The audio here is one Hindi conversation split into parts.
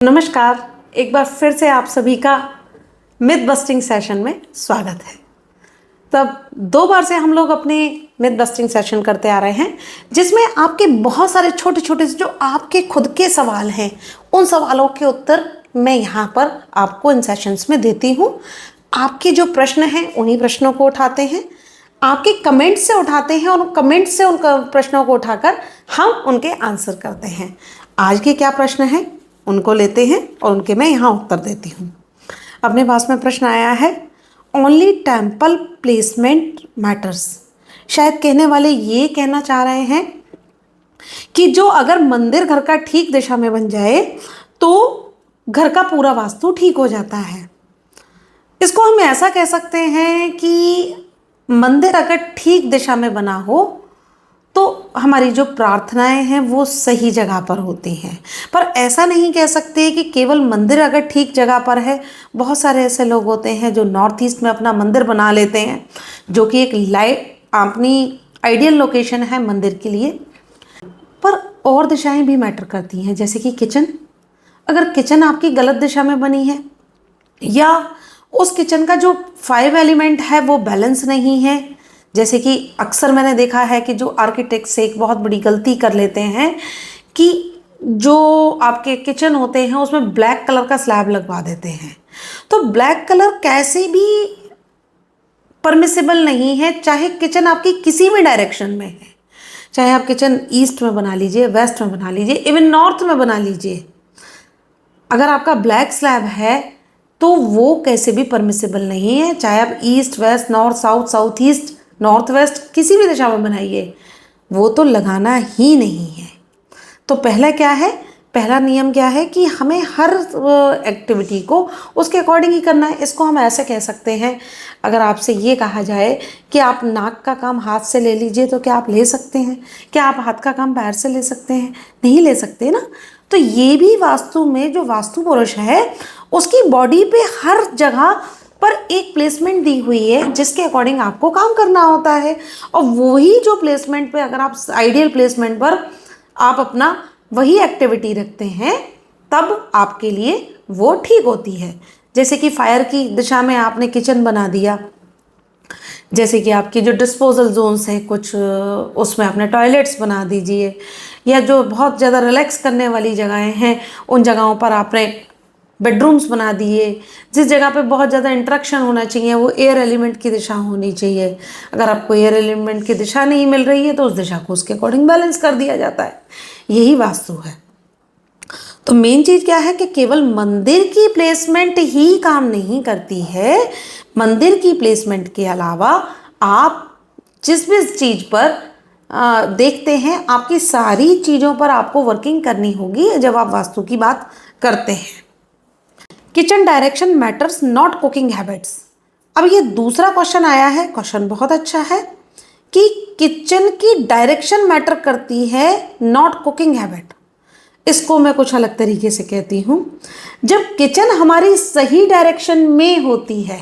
नमस्कार। एक बार फिर से आप सभी का मिथ बस्टिंग सेशन में स्वागत है। तब 2 बार से हम लोग अपने मिथ बस्टिंग सेशन करते आ रहे हैं, जिसमें आपके बहुत सारे छोटे छोटे जो आपके खुद के सवाल हैं, उन सवालों के उत्तर मैं यहाँ पर आपको इन सेशंस में देती हूँ। आपके जो प्रश्न हैं उन्हीं प्रश्नों को उठाते हैं, आपके कमेंट से उठाते हैं और कमेंट से उन प्रश्नों को उठाकर हम उनके आंसर करते हैं। आज के क्या प्रश्न हैं उनको लेते हैं और उनके मैं यहाँ उत्तर देती हूँ। अपने पास में प्रश्न आया है, ओनली टेम्पल प्लेसमेंट मैटर्स। शायद कहने वाले ये कहना चाह रहे हैं कि जो अगर मंदिर घर का ठीक दिशा में बन जाए तो घर का पूरा वास्तु ठीक हो जाता है। इसको हम ऐसा कह सकते हैं कि मंदिर अगर ठीक दिशा में बना हो तो हमारी जो प्रार्थनाएं हैं वो सही जगह पर होती हैं। पर ऐसा नहीं कह सकते कि केवल मंदिर अगर ठीक जगह पर है। बहुत सारे ऐसे लोग होते हैं जो नॉर्थ ईस्ट में अपना मंदिर बना लेते हैं, जो कि एक अपनी आइडियल लोकेशन है मंदिर के लिए। पर और दिशाएं भी मैटर करती हैं, जैसे कि किचन। अगर किचन आपकी गलत दिशा में बनी है या उस किचन का जो 5 एलिमेंट है वो बैलेंस नहीं है, जैसे कि अक्सर मैंने देखा है कि जो आर्किटेक्ट्स एक बहुत बड़ी गलती कर लेते हैं कि जो आपके किचन होते हैं उसमें ब्लैक कलर का स्लैब लगवा देते हैं। तो ब्लैक कलर कैसे भी परमिसिबल नहीं है, चाहे किचन आपकी किसी भी डायरेक्शन में है। चाहे आप किचन ईस्ट में बना लीजिए, वेस्ट में बना लीजिए, इवन नॉर्थ में बना लीजिए, अगर आपका ब्लैक स्लैब है तो वो कैसे भी परमिसिबल नहीं है। चाहे आप east west north south south east north west किसी भी दिशा में बनाइए, वो तो लगाना ही नहीं है। तो पहला क्या है, पहला नियम क्या है कि हमें हर एक्टिविटी को उसके अकॉर्डिंग ही करना है। इसको हम ऐसे कह सकते हैं, अगर आपसे ये कहा जाए कि आप नाक का काम हाथ से ले लीजिए तो क्या आप ले सकते हैं? क्या आप हाथ का काम पैर से ले सकते हैं? नहीं ले सकते ना। तो ये भी वास्तु में जो वास्तु पुरुष है उसकी बॉडी पे हर जगह पर एक प्लेसमेंट दी हुई है जिसके अकॉर्डिंग आपको काम करना होता है। और वही जो प्लेसमेंट पे अगर आप आइडियल प्लेसमेंट पर आप अपना वही एक्टिविटी रखते हैं तब आपके लिए वो ठीक होती है। जैसे कि फायर की दिशा में आपने किचन बना दिया, जैसे कि आपकी जो डिस्पोजल जोन्स हैं कुछ उसमें अपने टॉयलेट्स बना दीजिए, या जो बहुत ज़्यादा रिलैक्स करने वाली जगहें हैं उन जगहों पर आपने बेडरूम्स बना दिए। जिस जगह पे बहुत ज़्यादा इंटरेक्शन होना चाहिए वो एयर एलिमेंट की दिशा होनी चाहिए। अगर आपको एयर एलिमेंट की दिशा नहीं मिल रही है तो उस दिशा को उसके अकॉर्डिंग बैलेंस कर दिया जाता है। यही वास्तु है। तो मेन चीज़ क्या है कि केवल मंदिर की प्लेसमेंट ही काम नहीं करती है। मंदिर की प्लेसमेंट के अलावा आप जिस भी चीज़ पर देखते हैं, आपकी सारी चीज़ों पर आपको वर्किंग करनी होगी जब आप वास्तु की बात करते हैं। Kitchen direction matters not cooking habits. अब ये दूसरा क्वेश्चन आया है, क्वेश्चन बहुत अच्छा है कि किचन की डायरेक्शन मैटर करती है, नॉट कुकिंग हैबिट। इसको मैं कुछ अलग तरीके से कहती हूँ, जब किचन हमारी सही डायरेक्शन में होती है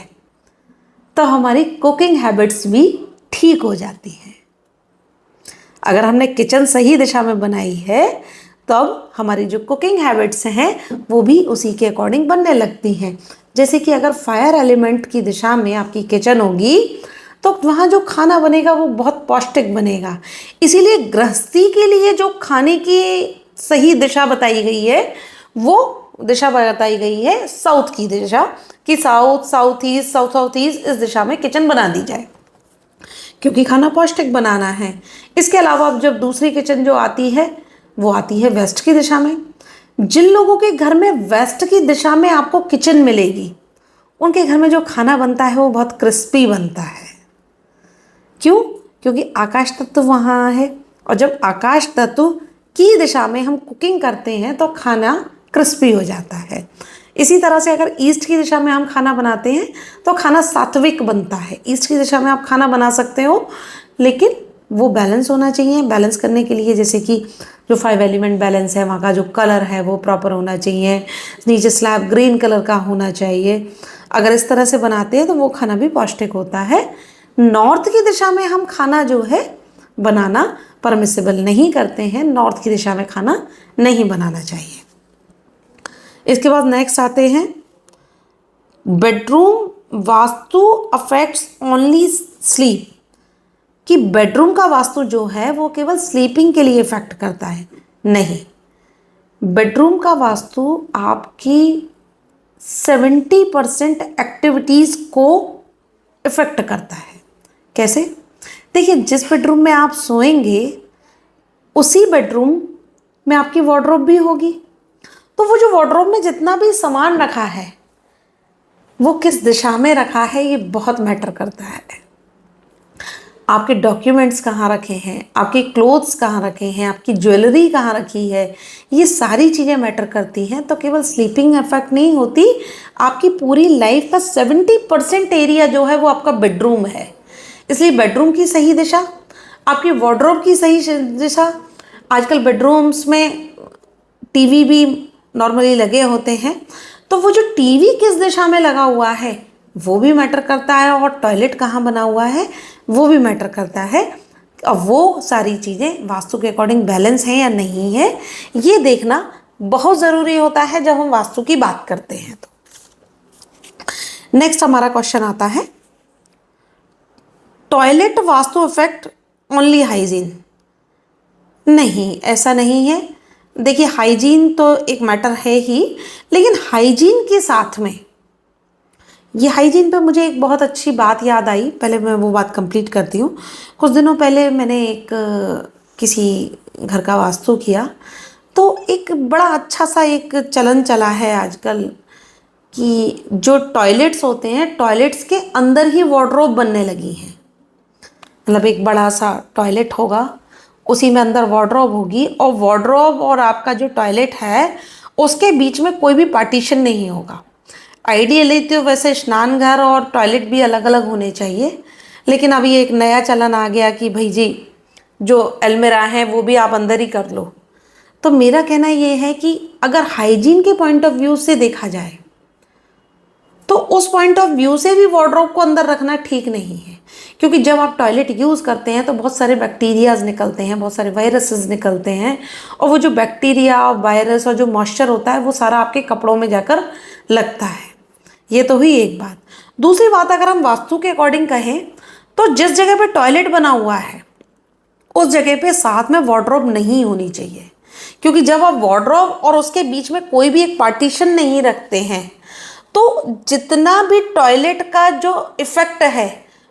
तो हमारी कुकिंग हैबिट्स भी ठीक हो जाती हैं। अगर हमने किचन सही दिशा में बनाई है तब हमारी जो कुकिंग हैबिट्स हैं वो भी उसी के अकॉर्डिंग बनने लगती हैं। जैसे कि अगर फायर एलिमेंट की दिशा में आपकी किचन होगी तो वहाँ जो खाना बनेगा वो बहुत पौष्टिक बनेगा। इसीलिए गृहस्थी के लिए जो खाने की सही दिशा बताई गई है वो दिशा बताई गई है साउथ की दिशा, कि साउथ ईस्ट इस दिशा में किचन बना दी जाए, क्योंकि खाना पौष्टिक बनाना है। इसके अलावा अब जब दूसरी किचन जो आती है वो आती है वेस्ट की दिशा में। जिन लोगों के घर में वेस्ट की दिशा में आपको किचन मिलेगी उनके घर में जो खाना बनता है वो बहुत क्रिस्पी बनता है। क्यों? क्योंकि आकाश तत्व वहाँ है, और जब आकाश तत्व की दिशा में हम कुकिंग करते हैं तो खाना क्रिस्पी हो जाता है। इसी तरह से अगर ईस्ट की दिशा में हम खाना बनाते हैं तो खाना सात्विक बनता है। ईस्ट की दिशा में आप खाना बना सकते हो, लेकिन वो बैलेंस होना चाहिए। बैलेंस करने के लिए जैसे कि जो 5 एलिमेंट बैलेंस है, वहाँ का जो कलर है वो प्रॉपर होना चाहिए, नीचे स्लैब ग्रीन कलर का होना चाहिए। अगर इस तरह से बनाते हैं तो वो खाना भी पौष्टिक होता है। नॉर्थ की दिशा में हम खाना जो है बनाना परमिसिबल नहीं करते हैं, नॉर्थ की दिशा में खाना नहीं बनाना चाहिए। इसके बाद नेक्स्ट आते हैं bedroom vastu affects only sleep, कि बेडरूम का वास्तु जो है वो केवल स्लीपिंग के लिए इफेक्ट करता है। नहीं, बेडरूम का वास्तु आपकी 70% एक्टिविटीज़ को इफेक्ट करता है। कैसे? देखिए, जिस बेडरूम में आप सोएंगे उसी बेडरूम में आपकी वार्डरोब भी होगी, तो वो जो वार्डरोब में जितना भी सामान रखा है वो किस दिशा में रखा है ये बहुत मैटर करता है। आपके डॉक्यूमेंट्स कहाँ रखे हैं, आपके क्लोथ्स कहाँ रखे हैं, आपकी ज्वेलरी कहाँ रखी है, ये सारी चीज़ें मैटर करती हैं। तो केवल स्लीपिंग इफेक्ट नहीं होती, आपकी पूरी लाइफ का 70% एरिया जो है वो आपका बेडरूम है। इसलिए बेडरूम की सही दिशा, आपकी वार्डरोब की सही दिशा, आजकल बेडरूम्स में टीवी भी नॉर्मली लगे होते हैं, तो वो जो टीवी किस दिशा में लगा हुआ है वो भी मैटर करता है, और टॉयलेट कहाँ बना हुआ है वो भी मैटर करता है। और वो सारी चीज़ें वास्तु के अकॉर्डिंग बैलेंस हैं या नहीं है, ये देखना बहुत ज़रूरी होता है जब हम वास्तु की बात करते हैं। तो नेक्स्ट हमारा क्वेश्चन आता है, toilet vastu effect only hygiene. नहीं, ऐसा नहीं है। देखिए, हाइजीन तो एक मैटर है ही, लेकिन हाइजीन के साथ में, ये हाइजीन पे मुझे एक बहुत अच्छी बात याद आई, पहले मैं वो बात कंप्लीट करती हूँ। कुछ दिनों पहले मैंने एक किसी घर का वास्तु किया, तो एक बड़ा अच्छा सा एक चलन चला है आजकल कि जो टॉयलेट्स होते हैं, टॉयलेट्स के अंदर ही वार्डरोब बनने लगी हैं। मतलब एक बड़ा सा टॉयलेट होगा, उसी में अंदर वार्डरोब होगी, और वार्डरोब और आपका जो टॉयलेट है उसके बीच में कोई भी पार्टीशन नहीं होगा। आइडियली तो वैसे स्नान घर और टॉयलेट भी अलग अलग होने चाहिए, लेकिन अभी एक नया चलन आ गया कि भाई जी जो अलमीरा है वो भी आप अंदर ही कर लो। तो मेरा कहना ये है कि अगर हाइजीन के पॉइंट ऑफ व्यू से देखा जाए तो उस पॉइंट ऑफ व्यू से भी वार्डरोब को अंदर रखना ठीक नहीं है, क्योंकि जब आप टॉयलेट यूज़ करते हैं तो बहुत सारे बैक्टीरियाज निकलते हैं, बहुत सारे वायरसेस निकलते हैं, और वो जो बैक्टीरिया और वायरस और जो मॉइस्चर होता है वो सारा आपके कपड़ों में जाकर लगता है। ये तो हुई एक बात। दूसरी बात, अगर हम वास्तु के अकॉर्डिंग कहें तो जिस जगह पे टॉयलेट बना हुआ है उस जगह पे साथ में वार्डरोब नहीं होनी चाहिए, क्योंकि जब आप वार्डरोब और उसके बीच में कोई भी एक पार्टीशन नहीं रखते हैं तो जितना भी टॉयलेट का जो इफेक्ट है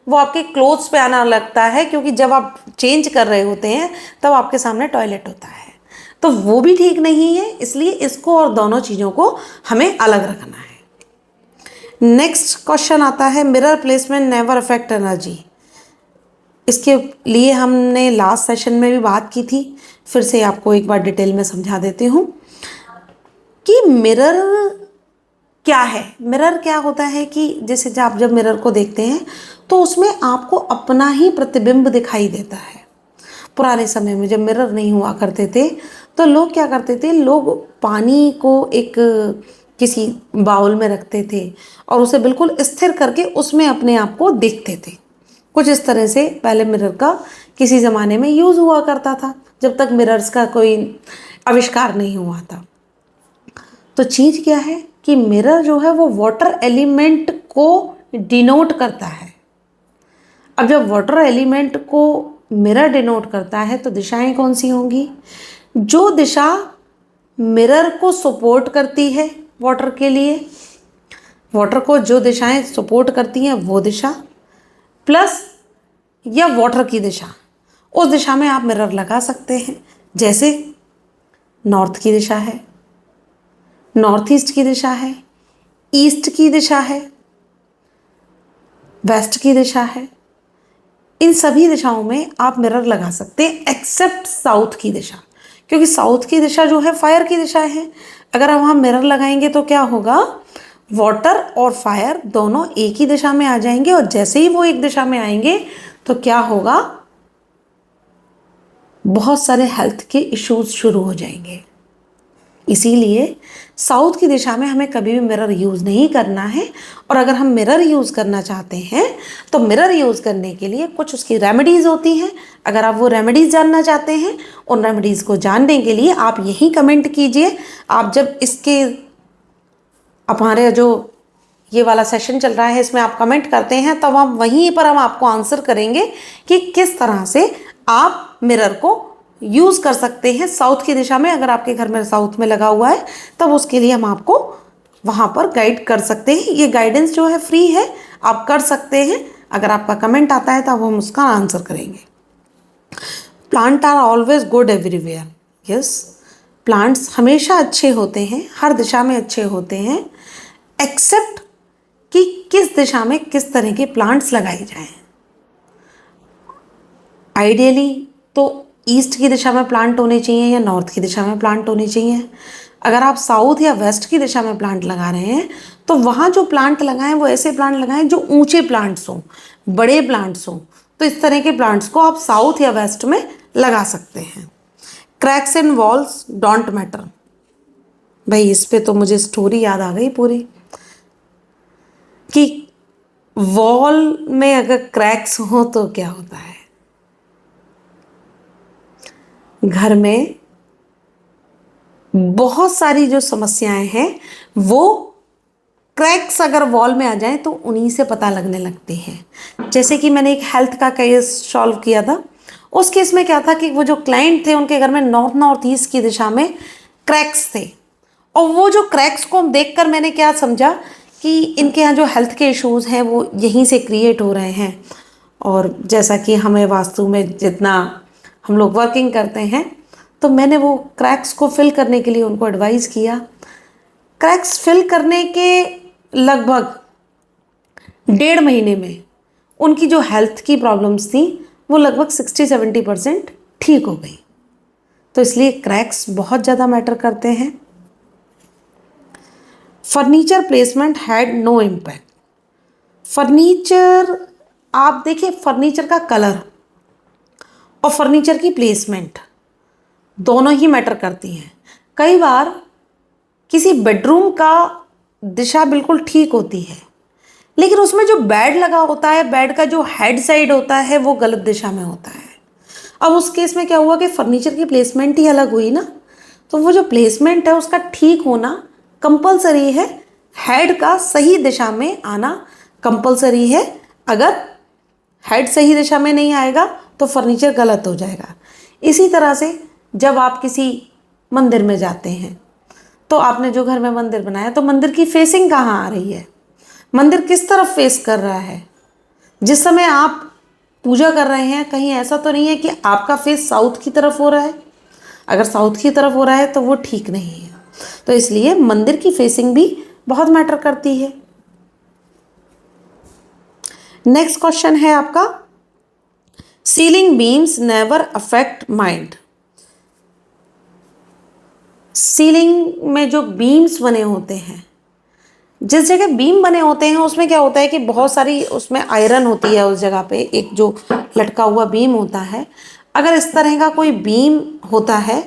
वो आपके क्लोथ्स पे आना लगता है, क्योंकि जब आप चेंज कर रहे होते हैं तब आपके सामने टॉयलेट होता है, तो वो भी ठीक नहीं है। इसलिए इसको और दोनों चीज़ों को हमें अलग रखना है। नेक्स्ट क्वेश्चन आता है, mirror placement never affect energy. इसके लिए हमने लास्ट सेशन में भी बात की थी, फिर से आपको एक बार डिटेल में समझा देती हूँ कि मिरर क्या है। मिरर क्या होता है कि जैसे जब मिरर को देखते हैं तो उसमें आपको अपना ही प्रतिबिंब दिखाई देता है। पुराने समय में जब मिरर नहीं हुआ करते थे तो लोग क्या करते थे, लोग पानी को एक किसी बाउल में रखते थे और उसे बिल्कुल स्थिर करके उसमें अपने आप को देखते थे। कुछ इस तरह से पहले मिरर का किसी ज़माने में यूज़ हुआ करता था, जब तक मिरर्स का कोई आविष्कार नहीं हुआ था। तो चीज़ क्या है कि मिरर जो है वो वाटर एलिमेंट को डिनोट करता है। अब जब वाटर एलिमेंट को मिरर डिनोट करता है तो दिशाएं कौन सी होंगी? जो दिशा मिरर को सपोर्ट करती है वाटर के लिए, वाटर को जो दिशाएं सपोर्ट करती हैं वो दिशा, प्लस या वाटर की दिशा, उस दिशा में आप मिरर लगा सकते हैं। जैसे नॉर्थ की दिशा है, नॉर्थ ईस्ट की दिशा है, ईस्ट की दिशा है, वेस्ट की दिशा है, इन सभी दिशाओं में आप मिरर लगा सकते हैं एक्सेप्ट साउथ की दिशा, क्योंकि साउथ की दिशा जो है फायर की दिशा है। अगर हम वहाँ मिरर लगाएंगे तो क्या होगा, वाटर और फायर दोनों एक ही दिशा में आ जाएंगे, और जैसे ही वो एक दिशा में आएंगे तो क्या होगा, बहुत सारे हेल्थ के इश्यूज शुरू हो जाएंगे। इसीलिए साउथ की दिशा में हमें कभी भी मिरर यूज़ नहीं करना है। और अगर हम मिरर यूज़ करना चाहते हैं तो मिरर यूज़ करने के लिए कुछ उसकी रेमेडीज़ होती हैं। अगर आप वो रेमेडीज़ जानना चाहते हैं, उन रेमेडीज़ को जानने के लिए आप यही कमेंट कीजिए। आप जब इसके हमारे जो ये वाला सेशन चल रहा है इसमें आप कमेंट करते हैं, तब हम वहीं पर हम आपको आंसर करेंगे कि किस तरह से आप मिरर को यूज़ कर सकते हैं साउथ की दिशा में। अगर आपके घर में साउथ में लगा हुआ है तब उसके लिए हम आपको वहाँ पर गाइड कर सकते हैं। ये गाइडेंस जो है फ्री है, आप कर सकते हैं। अगर आपका कमेंट आता है तब हम उसका आंसर करेंगे। Plant are always good everywhere. Yes, plants हमेशा अच्छे होते हैं, हर दिशा में अच्छे होते हैं, एक्सेप्ट कि किस दिशा में किस तरह के प्लांट्स लगाए जाएं। आइडियली तो ईस्ट की दिशा में प्लांट होने चाहिए या नॉर्थ की दिशा में प्लांट होने चाहिए। अगर आप साउथ या वेस्ट की दिशा में प्लांट लगा रहे हैं तो वहाँ जो प्लांट लगाएं वो ऐसे प्लांट लगाएं जो ऊंचे प्लांट्स हों, बड़े प्लांट्स हों। तो इस तरह के प्लांट्स को आप साउथ या वेस्ट में लगा सकते हैं। Cracks in walls don't matter. भाई इस पे तो मुझे स्टोरी याद आ गई पूरी, कि वॉल में अगर क्रैक्स हो तो क्या होता है। घर में बहुत सारी जो समस्याएं हैं वो क्रैक्स अगर वॉल में आ जाएं तो उन्हीं से पता लगने लगती हैं। जैसे कि मैंने एक हेल्थ का केस सॉल्व किया था, उस केस में क्या था कि वो जो क्लाइंट थे उनके घर में नॉर्थ ईस्ट की दिशा में क्रैक्स थे। और वो जो क्रैक्स को देखकर मैंने क्या समझा कि इनके यहाँ जो हेल्थ के इश्यूज़ हैं वो यहीं से क्रिएट हो रहे हैं। और जैसा कि हमें वास्तु में जितना हम लोग वर्किंग करते हैं, तो मैंने वो क्रैक्स को फिल करने के लिए उनको एडवाइस किया। क्रैक्स फिल करने के लगभग 1.5 महीने में उनकी जो हेल्थ की प्रॉब्लम्स थी वो लगभग 60-70% ठीक हो गई। तो इसलिए क्रैक्स बहुत ज़्यादा मैटर करते हैं। Furniture placement had no impact. Furniture, आप देखिए फर्नीचर का कलर और फर्नीचर की प्लेसमेंट दोनों ही मैटर करती हैं। कई बार किसी बेडरूम का दिशा बिल्कुल ठीक होती है, लेकिन उसमें जो बेड लगा होता है, बेड का जो हेड साइड होता है वो गलत दिशा में होता है। अब उस केस में क्या हुआ कि फर्नीचर की प्लेसमेंट ही अलग हुई ना। तो वो जो प्लेसमेंट है उसका ठीक होना कंपलसरी है, हेड का सही दिशा में आना कंपलसरी है। अगर हेड सही दिशा में नहीं आएगा तो फर्नीचर गलत हो जाएगा। इसी तरह से जब आप किसी मंदिर में जाते हैं तो आपने जो घर में मंदिर बनाया तो मंदिर की फेसिंग कहाँ आ रही है, मंदिर किस तरफ फेस कर रहा है। जिस समय आप पूजा कर रहे हैं कहीं ऐसा तो नहीं है कि आपका फेस साउथ की तरफ हो रहा है। अगर साउथ की तरफ हो रहा है तो वो ठीक नहीं है। तो इसलिए मंदिर की फेसिंग भी बहुत मैटर करती है। नेक्स्ट क्वेश्चन है आपका, ceiling beams never affect mind. Ceiling में जो बीम्स बने होते हैं, जिस जगह बीम बने होते हैं उसमें क्या होता है कि बहुत सारी उसमें आयरन होती है। उस जगह पे एक जो लटका हुआ बीम होता है, अगर इस तरह का कोई बीम होता है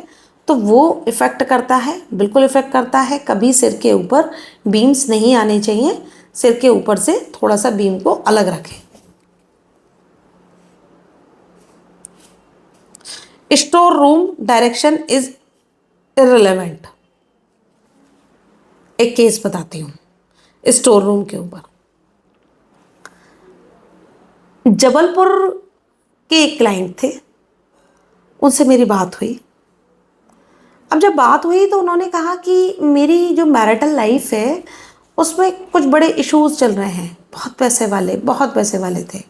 तो वो इफ़ेक्ट करता है, बिल्कुल इफ़ेक्ट करता है। कभी सिर के ऊपर बीम्स नहीं आने चाहिए, सिर के ऊपर से थोड़ा सा बीम को अलग रखें। Store room direction is irrelevant. एक केस बताती हूँ स्टोर रूम के ऊपर। जबलपुर के एक क्लाइंट थे, उनसे मेरी बात हुई। अब जब बात हुई तो उन्होंने कहा कि मेरी जो मैरिटल लाइफ है उसमें कुछ बड़े इश्यूज चल रहे हैं। बहुत पैसे वाले थे।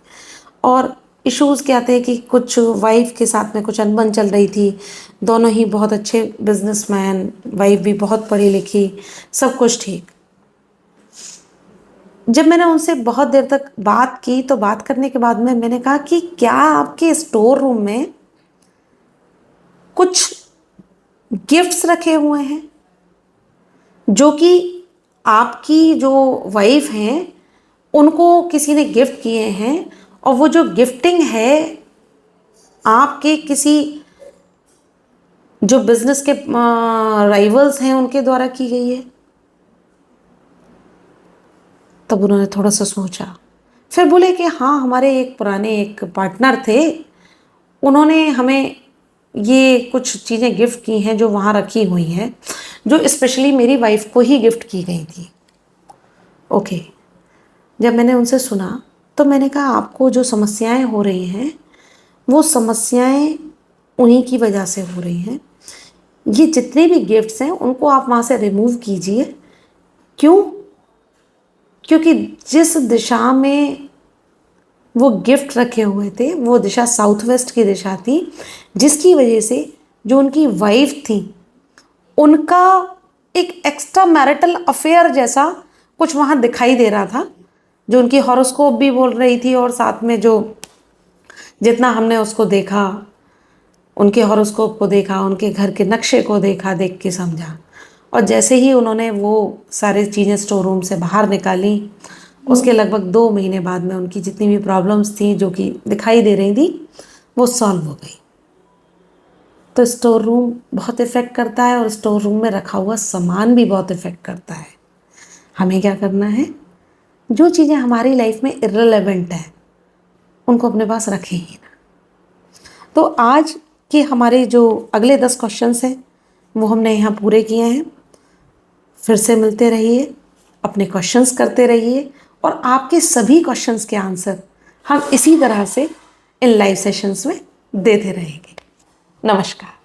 और इश्यूज क्या थे कि कुछ वाइफ के साथ में कुछ अनबन चल रही थी। दोनों ही बहुत अच्छे बिजनेसमैन, वाइफ भी बहुत पढ़ी लिखी, सब कुछ ठीक। जब मैंने उनसे बहुत देर तक बात की तो बात करने के बाद में मैंने कहा कि क्या आपके स्टोर रूम में कुछ गिफ्ट्स रखे हुए हैं जो कि आपकी जो वाइफ हैं उनको किसी ने गिफ्ट किए हैं, और वो जो गिफ्टिंग है आपके किसी जो बिजनेस के राइवल्स हैं उनके द्वारा की गई है। तब उन्होंने थोड़ा सा सोचा, फिर बोले कि हाँ, हमारे एक पुराने एक पार्टनर थे, उन्होंने हमें ये कुछ चीज़ें गिफ्ट की हैं जो वहाँ रखी हुई हैं, जो स्पेशली मेरी वाइफ को ही गिफ्ट की गई थी। ओके। जब मैंने उनसे सुना तो मैंने कहा आपको जो समस्याएं हो रही हैं वो समस्याएं उन्हीं की वजह से हो रही हैं। ये जितने भी गिफ्ट्स हैं उनको आप वहाँ से रिमूव कीजिए। क्यों? क्योंकि जिस दिशा में वो गिफ्ट रखे हुए थे वो दिशा साउथ वेस्ट की दिशा थी, जिसकी वजह से जो उनकी वाइफ थी उनका एक एक्स्ट्रा मैरिटल अफेयर जैसा कुछ वहाँ दिखाई दे रहा था, जो उनकी हॉरोस्कोप भी बोल रही थी और साथ में जो जितना हमने उसको देखा, उनके हॉरोस्कोप को देखा, उनके घर के नक्शे को देखा, देख के समझा। और जैसे ही उन्होंने वो सारी चीज़ें स्टोर रूम से बाहर निकाली, उसके लगभग 2 महीने बाद में उनकी जितनी भी प्रॉब्लम्स थी जो कि दिखाई दे रही थी वो सॉल्व हो गई। तो स्टोर रूम बहुत इफ़ेक्ट करता है और स्टोर रूम में रखा हुआ सामान भी बहुत इफ़ेक्ट करता है। हमें क्या करना है, जो चीज़ें हमारी लाइफ में इर्रेलेवेंट है उनको अपने पास रखें ही ना। तो आज के हमारे जो अगले 10 क्वेश्चंस हैं वो हमने यहाँ पूरे किए हैं। फिर से मिलते रहिए, अपने क्वेश्चंस करते रहिए और आपके सभी क्वेश्चंस के आंसर हम इसी तरह से इन लाइव सेशंस में देते रहेंगे। नमस्कार।